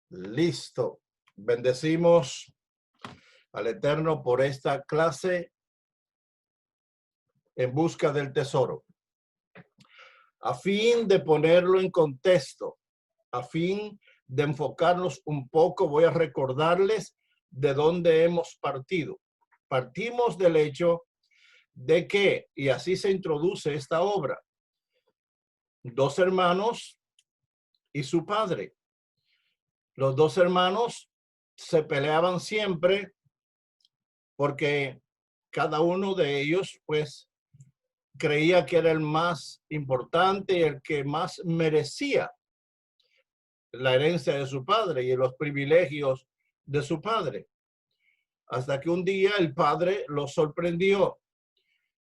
Listo. Bendecimos al Eterno por esta clase en busca del tesoro. A fin de ponerlo en contexto, a fin de enfocarnos un poco, voy a recordarles de dónde hemos partido. Partimos del hecho de que, y así se introduce esta obra, dos hermanos y su padre. Los dos hermanos se peleaban siempre porque cada uno de ellos, pues, creía que era el más importante y el que más merecía la herencia de su padre y los privilegios de su padre. Hasta que un día el padre los sorprendió.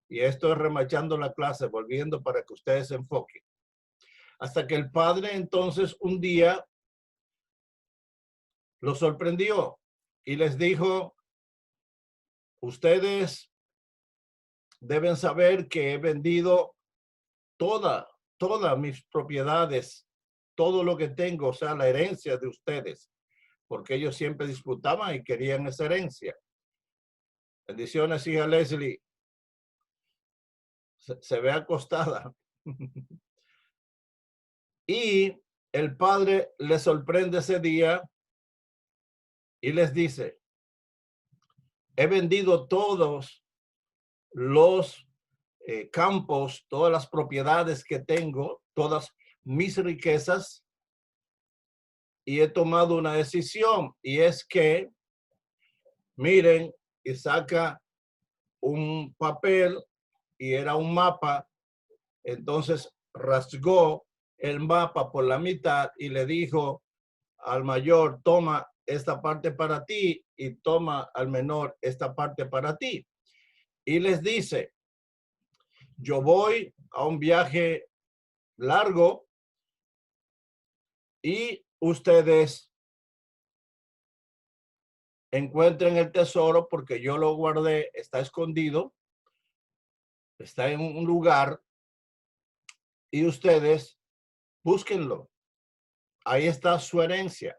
Y esto es remachando la clase, volviendo para que ustedes se enfoquen. Hasta que el padre entonces un día los sorprendió y les dijo: ustedes deben saber que he vendido todas mis propiedades, todo lo que tengo, o sea, la herencia de ustedes, porque ellos siempre disputaban y querían esa herencia. Bendiciones, hija Leslie. Se ve acostada. Y el padre les sorprende ese día y les dice: he vendido todos los campos, todas las propiedades que tengo, todas mis riquezas, y he tomado una decisión, y es que, miren, y saca un papel y era un mapa. Entonces rasgó el mapa por la mitad y le dijo al mayor: toma esta parte para ti, y toma al menor esta parte para ti. Y les dice: yo voy a un viaje largo y ustedes encuentren el tesoro porque yo lo guardé, está escondido, está en un lugar, y ustedes búsquenlo. Ahí está su herencia.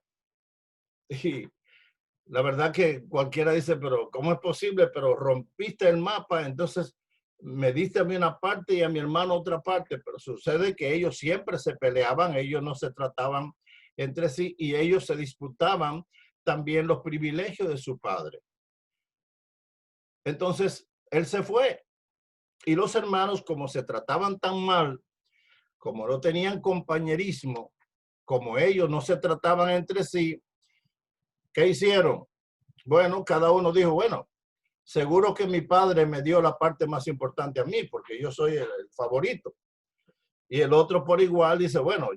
Y la verdad que cualquiera dice: pero ¿cómo es posible? Pero rompiste el mapa, entonces me diste a mí una parte y a mi hermano otra parte. Pero sucede que ellos siempre se peleaban, ellos no se trataban entre sí y ellos se disputaban también los privilegios de su padre. Entonces él se fue y los hermanos, como se trataban tan mal, como no tenían compañerismo, como ellos no se trataban entre sí, ¿qué hicieron? Bueno, cada uno dijo: bueno, seguro que mi padre me dio la parte más importante a mí porque yo soy el favorito. Y el otro por igual dice: bueno,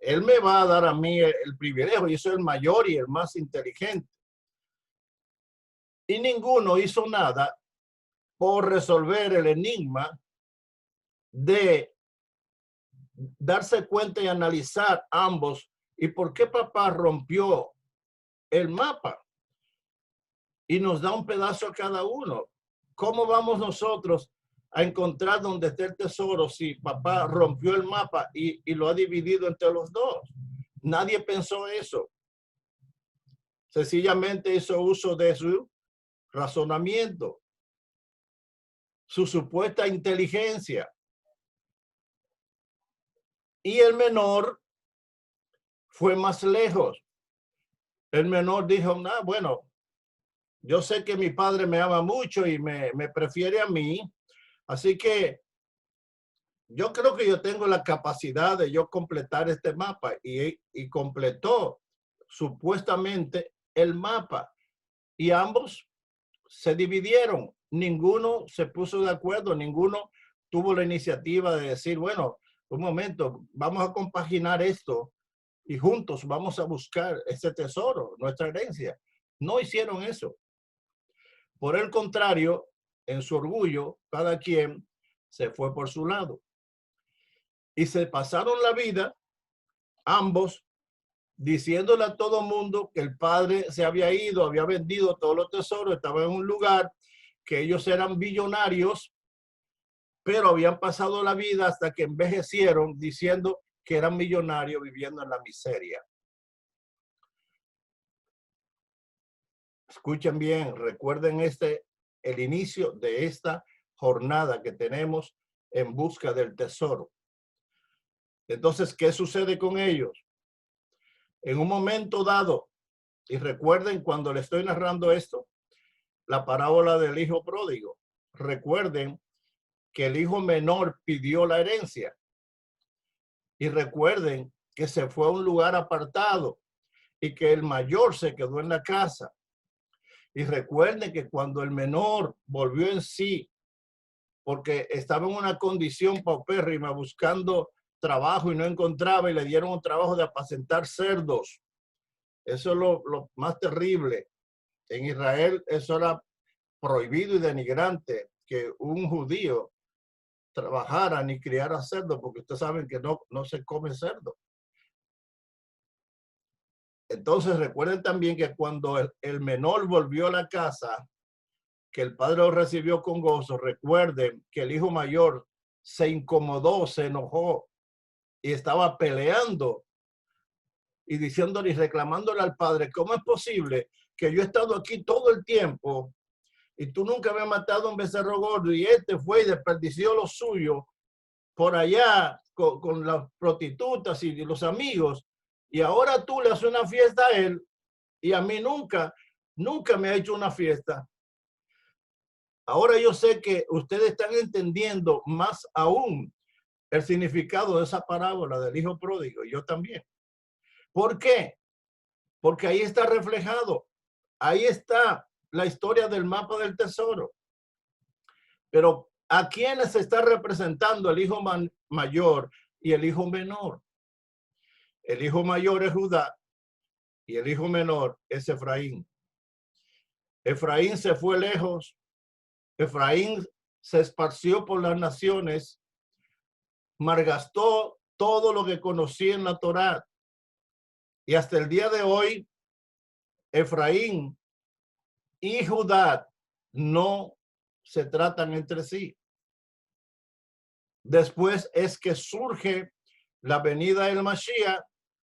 él me va a dar a mí el privilegio, yo soy el mayor y el más inteligente. Y ninguno hizo nada por resolver el enigma de darse cuenta y analizar ambos y por qué papá rompió el mapa y nos da un pedazo a cada uno. ¿Cómo vamos nosotros a encontrar dónde está el tesoro si papá rompió el mapa y lo ha dividido entre los dos? Nadie pensó eso. Sencillamente hizo uso de su razonamiento, su supuesta inteligencia. Y el menor fue más lejos. El menor dijo: nah, bueno, yo sé que mi padre me ama mucho y me prefiere a mí, así que yo creo que yo tengo la capacidad de yo completar este mapa, y completó supuestamente el mapa, y ambos se dividieron, ninguno se puso de acuerdo, ninguno tuvo la iniciativa de decir: bueno, un momento, vamos a compaginar esto y juntos vamos a buscar ese tesoro, nuestra herencia. No hicieron eso. Por el contrario, en su orgullo, cada quien se fue por su lado. Y se pasaron la vida, ambos, diciéndole a todo mundo que el padre se había ido, había vendido todos los tesoros, estaba en un lugar, que ellos eran billonarios, pero habían pasado la vida hasta que envejecieron diciendo que eran millonarios viviendo en la miseria. Escuchen bien, recuerden el inicio de esta jornada que tenemos en busca del tesoro. Entonces, ¿qué sucede con ellos? En un momento dado, y recuerden cuando le estoy narrando esto, la parábola del hijo pródigo. Recuerden que el hijo menor pidió la herencia. Y recuerden que se fue a un lugar apartado y que el mayor se quedó en la casa. Y recuerden que cuando el menor volvió en sí, porque estaba en una condición paupérrima buscando trabajo y no encontraba, y le dieron un trabajo de apacentar cerdos. Eso es lo más terrible. En Israel eso era prohibido y denigrante, que un judío trabajara ni criara cerdo, porque ustedes saben que no se come cerdo. Entonces recuerden también que cuando el menor volvió a la casa, que el padre lo recibió con gozo, recuerden que el hijo mayor se incomodó, se enojó y estaba peleando y diciéndole y reclamándole al padre, ¿cómo es posible que yo he estado aquí todo el tiempo y tú nunca me has matado un becerro gordo, y este fue y desperdició lo suyo por allá con las prostitutas y los amigos, y ahora tú le haces una fiesta a él y a mí nunca me ha hecho una fiesta? Ahora yo sé que ustedes están entendiendo más aún el significado de esa parábola del hijo pródigo, y yo también. ¿Por qué? Porque ahí está reflejado, ahí está la historia del mapa del tesoro. Pero ¿a quiénes se está representando el hijo mayor y el hijo menor? El hijo mayor es Judá y el hijo menor es Efraín. Efraín se fue lejos. Efraín se esparció por las naciones, malgastó todo lo que conocía en la Torá. Y hasta el día de hoy, Efraín y Judá no se tratan entre sí. Después es que surge la venida del Mashiach,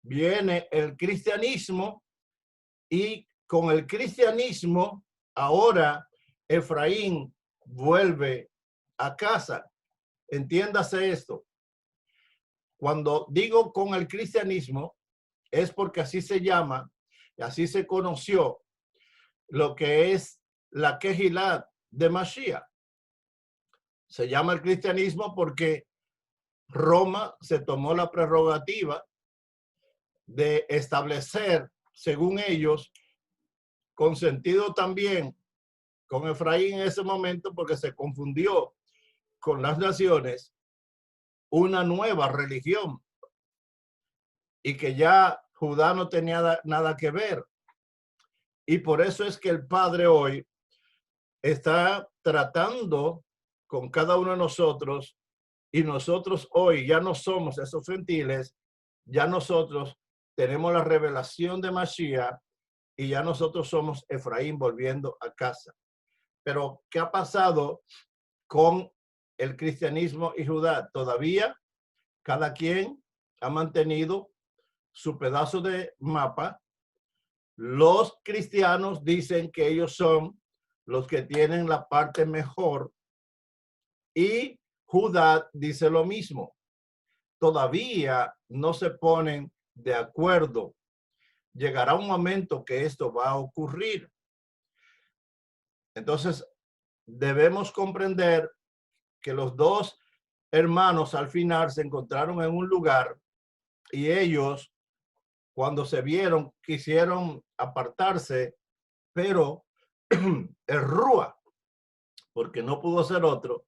viene el cristianismo, y con el cristianismo ahora Efraín vuelve a casa. Entiéndase esto. Cuando digo con el cristianismo, es porque así se llama, así se conoció lo que es la Kehilá de Mashiach. Se llama el cristianismo porque Roma se tomó la prerrogativa de establecer, según ellos, con sentido también con Efraín en ese momento, porque se confundió con las naciones, una nueva religión, y que ya Judá no tenía nada que ver. Y por eso es que el Padre hoy está tratando con cada uno de nosotros, y nosotros hoy ya no somos esos gentiles, ya nosotros tenemos la revelación de Mashiach, y ya nosotros somos Efraín volviendo a casa. Pero ¿qué ha pasado con el cristianismo y Judá? Todavía cada quien ha mantenido su pedazo de mapa. Los cristianos dicen que ellos son los que tienen la parte mejor, y Judá dice lo mismo. Todavía no se ponen de acuerdo. Llegará un momento que esto va a ocurrir. Entonces, debemos comprender que los dos hermanos al final se encontraron en un lugar, y ellos, cuando se vieron, quisieron apartarse, pero el Rúa, porque no pudo ser otro,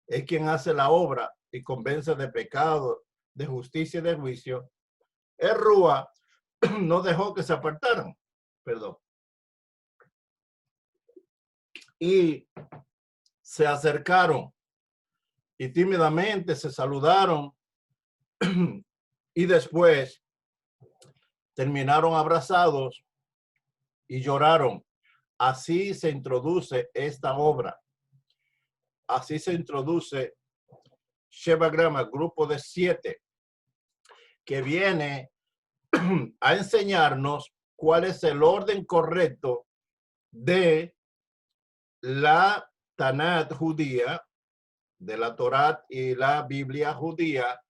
es quien hace la obra y convence de pecado, de justicia y de juicio. El Rúa no dejó que se apartaran, perdón, y se acercaron y tímidamente se saludaron y después terminaron abrazados y lloraron. Así se introduce esta obra. Así se introduce Sheva Grama, grupo de 7, que viene a enseñarnos cuál es el orden correcto de la Tanat judía, de la Torá y la Biblia judía,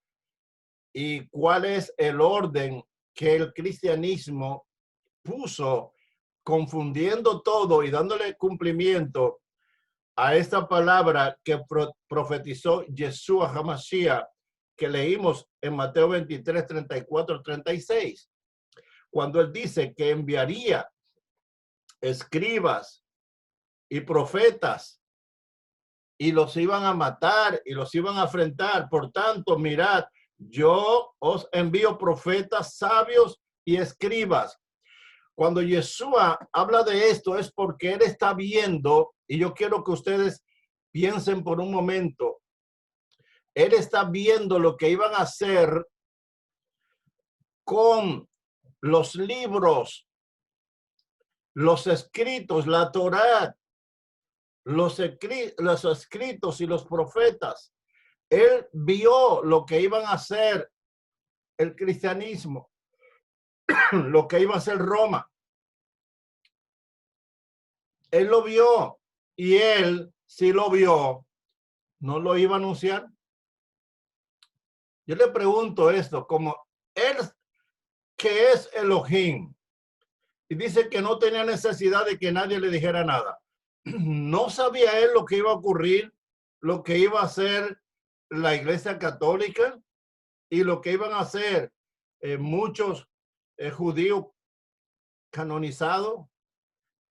y cuál es el orden que el cristianismo puso, confundiendo todo y dándole cumplimiento a esta palabra que profetizó Yeshua HaMashiach, que leímos en Mateo 23, 34, 36, cuando él dice que enviaría escribas y profetas y los iban a matar y los iban a afrentar. Por tanto, mirad, yo os envío profetas, sabios y escribas. Cuando Yeshua habla de esto es porque él está viendo, y yo quiero que ustedes piensen por un momento, él está viendo lo que iban a hacer con los libros, los escritos, la Torá, los escritos y los profetas. Él vio lo que iban a hacer el cristianismo, lo que iba a hacer Roma. Él lo vio y él, si lo vio, no lo iba a anunciar. Yo le pregunto esto, como él, que es Elohim, y dice que no tenía necesidad de que nadie le dijera nada. ¿No sabía él lo que iba a ocurrir, lo que iba a hacer la Iglesia Católica y lo que iban a hacer muchos judíos canonizados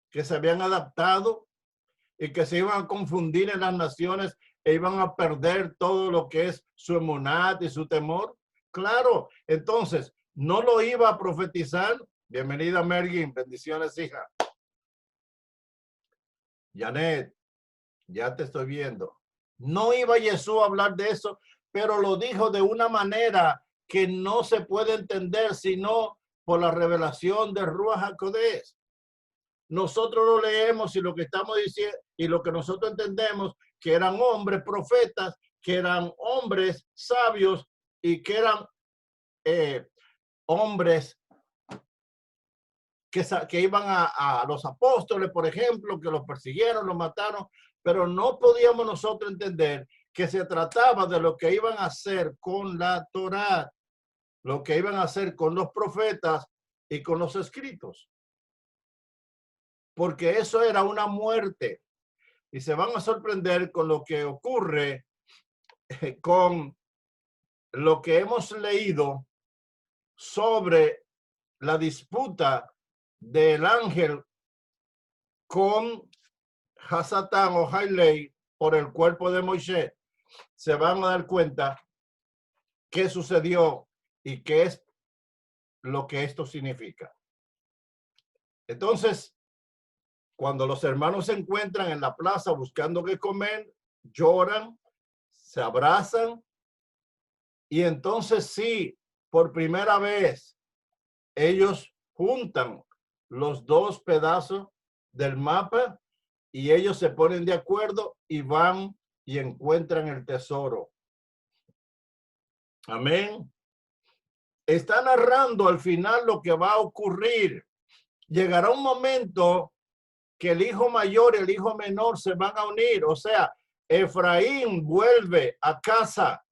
que se habían adaptado y que se iban a confundir en las naciones e iban a perder todo lo que es su emunat y su temor? Claro, entonces, ¿no lo iba a profetizar? Bienvenida, Mergin. Bendiciones, hija. Janet, ya te estoy viendo. No iba Jesús a hablar de eso, pero lo dijo de una manera que no se puede entender sino por la revelación de Ruach HaKodesh. Nosotros lo leemos y lo que estamos diciendo y lo que nosotros entendemos, que eran hombres profetas, que eran hombres sabios y que eran hombres que iban a los apóstoles, por ejemplo, que los persiguieron, los mataron, pero no podíamos nosotros entender que se trataba de lo que iban a hacer con la Torá, lo que iban a hacer con los profetas y con los escritos. Porque eso era una muerte. Y se van a sorprender con lo que ocurre con lo que hemos leído sobre la disputa del ángel con Hasatán o Hailei por el cuerpo de Moisés. Se van a dar cuenta qué sucedió y qué es lo que esto significa. Entonces, cuando los hermanos se encuentran en la plaza buscando qué comer, lloran, se abrazan y entonces sí, por primera vez, ellos juntan los dos pedazos del mapa y ellos se ponen de acuerdo y van y encuentran el tesoro. Amén. Está narrando al final lo que va a ocurrir. Llegará un momento que el hijo mayor y el hijo menor se van a unir. O sea, Efraín vuelve a casa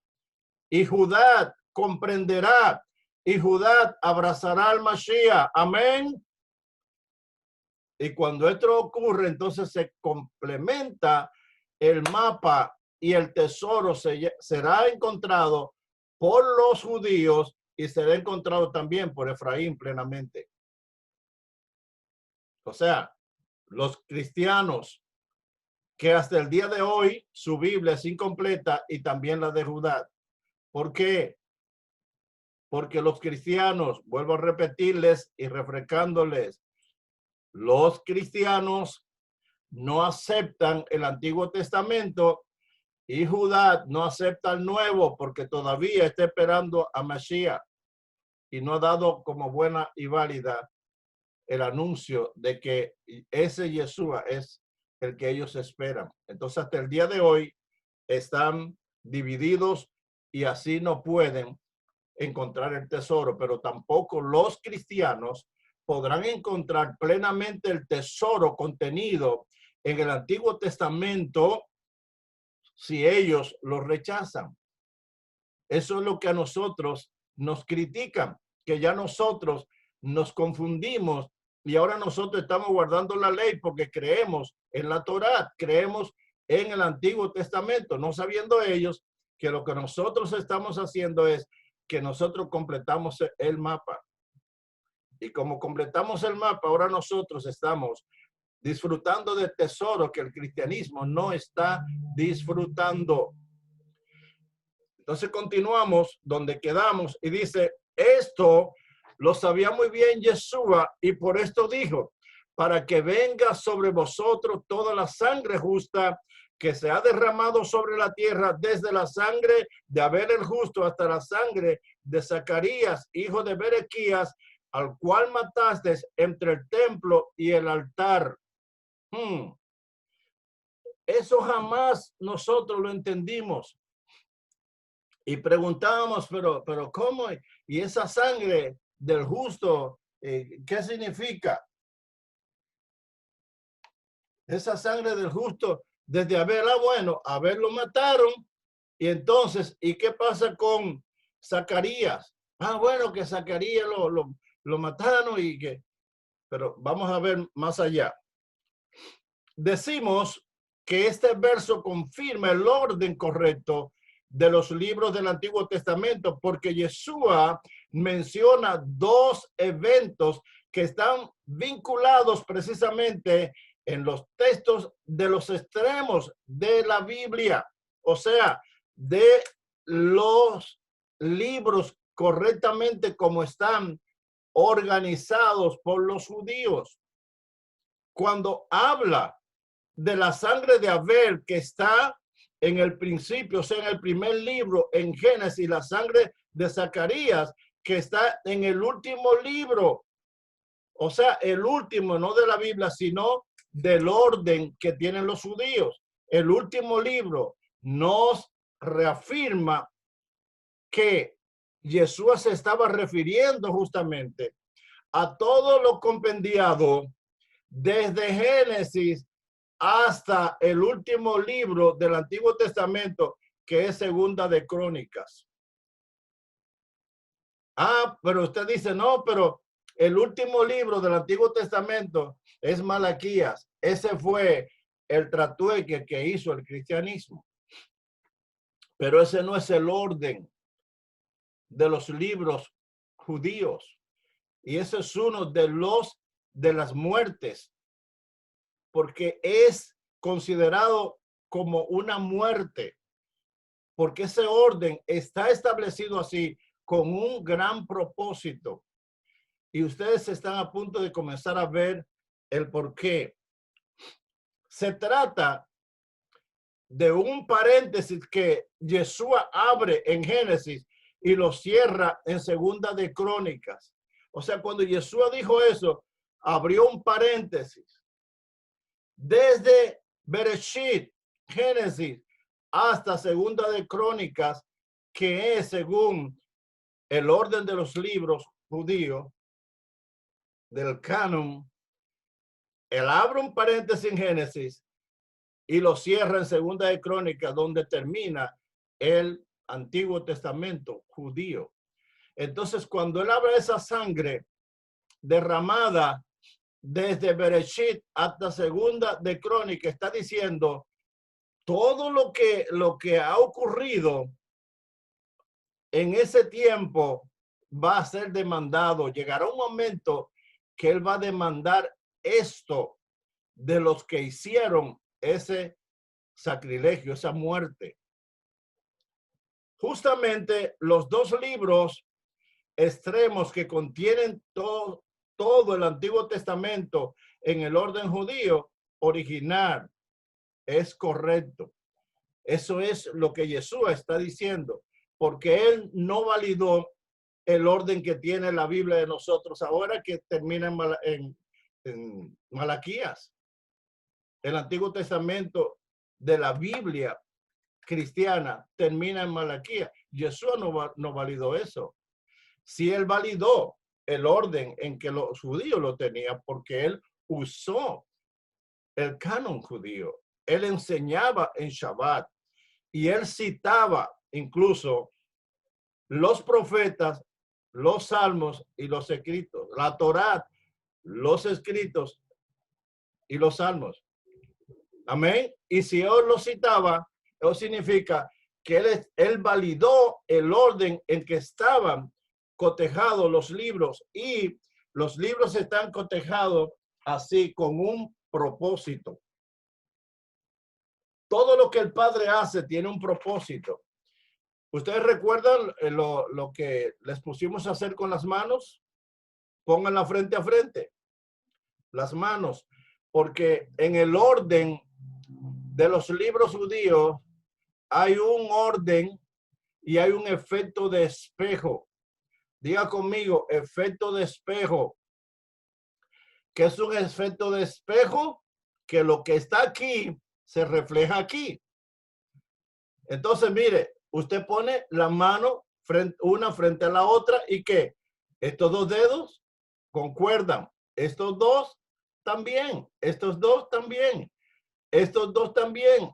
y Judá comprenderá y Judá abrazará al Mashiach. Amén. Y cuando esto ocurre, entonces se complementa el mapa y el tesoro será encontrado por los judíos y será encontrado también por Efraín plenamente. O sea, los cristianos que hasta el día de hoy su Biblia es incompleta y también la de Judá. ¿Por qué? Porque los cristianos, vuelvo a repetirles y refrescándoles, los cristianos no aceptan el Antiguo Testamento y Judá no acepta el Nuevo porque todavía está esperando a Mashiach y no ha dado como buena y válida el anuncio de que ese Yeshua es el que ellos esperan. Entonces, hasta el día de hoy están divididos y así no pueden encontrar el tesoro, pero tampoco los cristianos podrán encontrar plenamente el tesoro contenido en el Antiguo Testamento si ellos lo rechazan. Eso es lo que a nosotros nos critican, que ya nosotros nos confundimos y ahora nosotros estamos guardando la ley porque creemos en la Torá, creemos en el Antiguo Testamento, no sabiendo ellos que lo que nosotros estamos haciendo es que nosotros completamos el mapa. Y como completamos el mapa, ahora nosotros estamos disfrutando de tesoros que el cristianismo no está disfrutando. Entonces continuamos donde quedamos y dice, esto lo sabía muy bien Yeshua y por esto dijo, para que venga sobre vosotros toda la sangre justa que se ha derramado sobre la tierra, desde la sangre de Abel el justo hasta la sangre de Zacarías, hijo de Berequías, al cual mataste entre el templo y el altar. Eso jamás nosotros lo entendimos. Y preguntábamos, pero ¿cómo? ¿Y esa sangre del justo, qué significa? Esa sangre del justo desde Abel, bueno, Abel lo mataron. Y entonces, ¿y qué pasa con Zacarías? Bueno, que Zacarías lo mataron y que... Pero vamos a ver más allá. Decimos que este verso confirma el orden correcto de los libros del Antiguo Testamento, porque Yeshua menciona dos eventos que están vinculados precisamente en los textos de los extremos de la Biblia, o sea, de los libros correctamente como están organizados por los judíos. Cuando habla de la sangre de Abel que está en el principio, o sea, en el primer libro, en Génesis, la sangre de Zacarías que está en el último libro, o sea, el último, no de la Biblia, sino del orden que tienen los judíos. El último libro nos reafirma que Yeshua se estaba refiriendo justamente a todo lo compendiado desde Génesis hasta el último libro del Antiguo Testamento, que es Segunda de Crónicas. Pero usted dice, no, pero el último libro del Antiguo Testamento es Malaquías. Ese fue el tratueque que hizo el cristianismo. Pero ese no es el orden de los libros judíos. Y ese es uno de las muertes, porque es considerado como una muerte, porque ese orden está establecido así con un gran propósito. Y ustedes están a punto de comenzar a ver el por qué. Se trata de un paréntesis que Yeshua abre en Génesis y lo cierra en Segunda de Crónicas. O sea, cuando Yeshua dijo eso, abrió un paréntesis. Desde Bereshit, Génesis, hasta Segunda de Crónicas, que es según el orden de los libros judíos, del canon, él abre un paréntesis en Génesis y lo cierra en Segunda de Crónicas, donde termina el Antiguo Testamento judío. Entonces, cuando él habla de esa sangre derramada desde Bereshit hasta Segunda de Crónica, está diciendo todo lo que ha ocurrido en ese tiempo va a ser demandado. Llegará un momento que él va a demandar esto de los que hicieron ese sacrilegio, esa muerte. Justamente los dos libros extremos que contienen todo el Antiguo Testamento en el orden judío original es correcto. Eso es lo que Yeshua está diciendo, porque él no validó el orden que tiene la Biblia de nosotros ahora, que termina en Malaquías. El Antiguo Testamento de la Biblia cristiana termina en Malaquías. Yeshua no validó eso. Si él validó el orden en que los judíos lo tenían, porque él usó el canon judío. Él enseñaba en Shabbat y él citaba incluso los profetas, los salmos y los escritos, la Torá, los escritos y los salmos. Amén. Y si él lo citaba, eso significa que él validó el orden en que estaban cotejados los libros, y los libros están cotejados así con un propósito. Todo lo que el Padre hace tiene un propósito. ¿Ustedes recuerdan lo que les pusimos a hacer con las manos? Pónganla frente a frente, las manos, porque en el orden de los libros judíos hay un orden y hay un efecto de espejo. Diga conmigo, efecto de espejo. ¿Qué es un efecto de espejo? Que lo que está aquí se refleja aquí. Entonces, mire, usted pone la mano una frente a la otra y ¿qué? Estos dos dedos concuerdan. Estos dos también. Estos dos también. Estos dos también.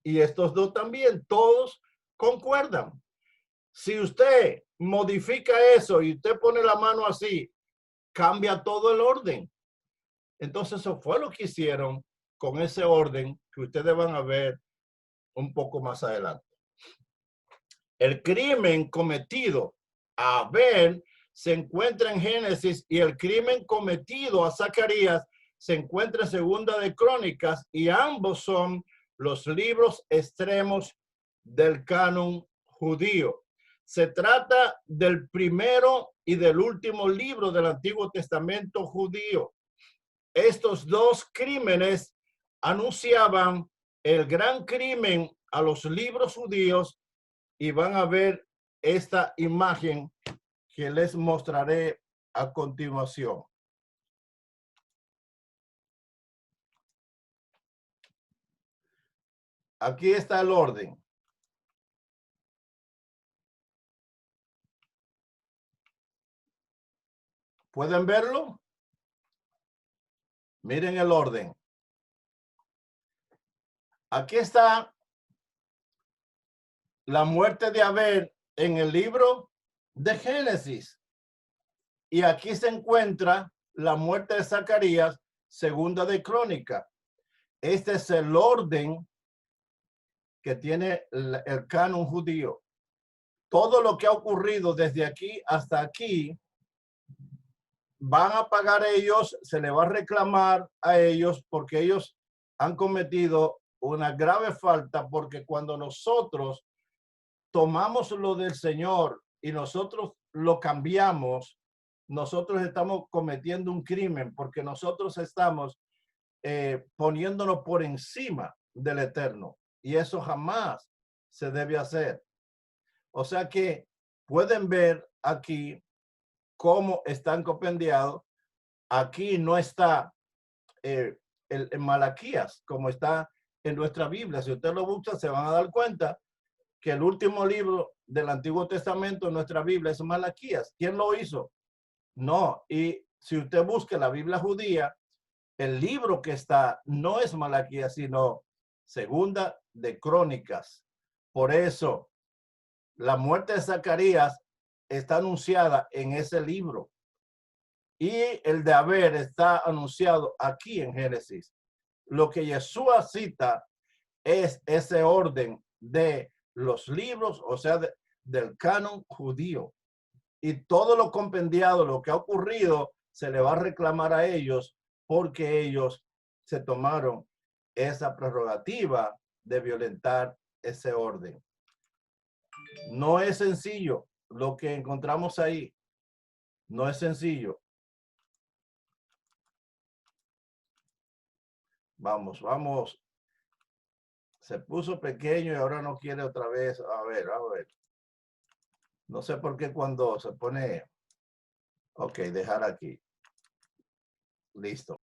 Y estos dos también. Todos concuerdan. Si usted modifica eso y usted pone la mano así, cambia todo el orden. Entonces eso fue lo que hicieron con ese orden que ustedes van a ver un poco más adelante. El crimen cometido a Abel se encuentra en Génesis y el crimen cometido a Zacarías se encuentra en Segunda de Crónicas, y ambos son los libros extremos del canon judío. Se trata del primero y del último libro del Antiguo Testamento judío. Estos dos crímenes anunciaban el gran crimen a los libros judíos, y van a ver esta imagen que les mostraré a continuación. Aquí está el orden. ¿Pueden verlo? Miren el orden. Aquí está la muerte de Abel en el libro de Génesis. Y aquí se encuentra la muerte de Zacarías, Segunda de Crónica. Este es el orden que tiene el canon judío. Todo lo que ha ocurrido desde aquí hasta aquí, van a pagar ellos, se le va a reclamar a ellos, porque ellos han cometido una grave falta, porque cuando nosotros tomamos lo del Señor y nosotros lo cambiamos, nosotros estamos cometiendo un crimen, porque nosotros estamos poniéndonos por encima del Eterno, y eso jamás se debe hacer. O sea que pueden ver aquí cómo están compendiados. Aquí no está en Malaquías como está en nuestra Biblia. Si usted lo busca, se van a dar cuenta que el último libro del Antiguo Testamento en nuestra Biblia es Malaquías. ¿Quién lo hizo? No. Y si usted busca la Biblia judía, el libro que está no es Malaquías, sino Segunda de Crónicas. Por eso la muerte de Zacarías está anunciada en ese libro, y el de Abel está anunciado aquí en Génesis. Lo que Yeshua cita es ese orden de los libros, o sea, del canon judío. Y todo lo compendiado, lo que ha ocurrido, se le va a reclamar a ellos, porque ellos se tomaron esa prerrogativa de violentar ese orden. No es sencillo lo que encontramos ahí. No es sencillo. Vamos. Se puso pequeño y ahora no quiere otra vez. A ver. No sé por qué cuando se pone... Ok, dejar aquí. Listo.